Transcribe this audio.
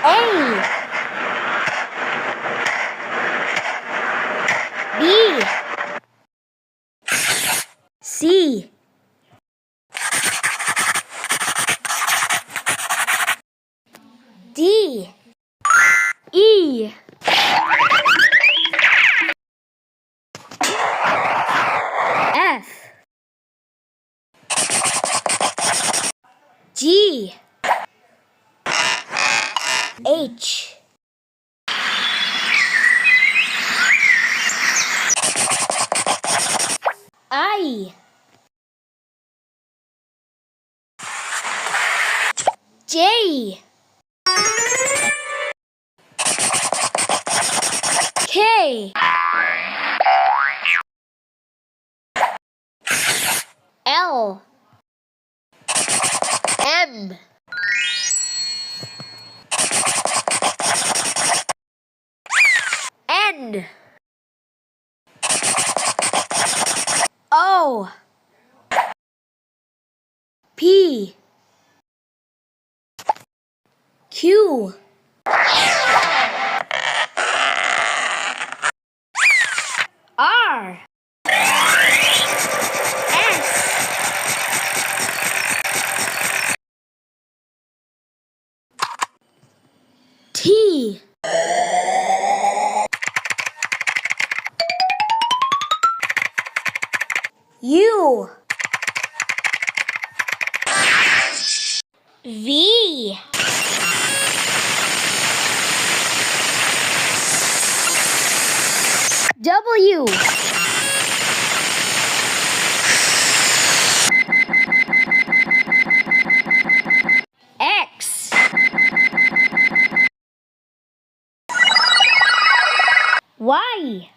A, B, C, D, E, F, G, H, I, J, K, L, M, N, O, P, Q, R, S, T, U, V, W, X, Y,